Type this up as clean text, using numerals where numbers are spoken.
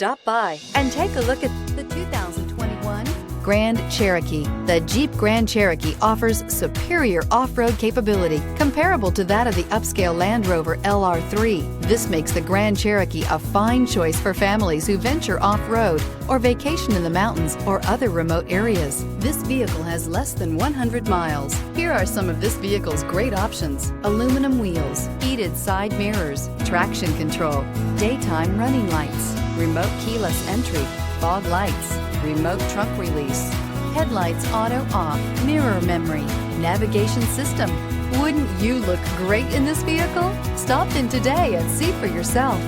Stop by and take a look at the 2021 Grand Cherokee. The Jeep Grand Cherokee offers superior off-road capability comparable to that of the upscale Land Rover LR3. This makes the Grand Cherokee a fine choice for families who venture off-road or vacation in the mountains or other remote areas. This vehicle has less than 100 miles. Here are some of this vehicle's great options: aluminum wheels, heated side mirrors, traction control, daytime running lights, remote keyless entry, fog lights, remote trunk release, headlights auto off, mirror memory, navigation system. Wouldn't you look great in this vehicle? Stop in today and see for yourself.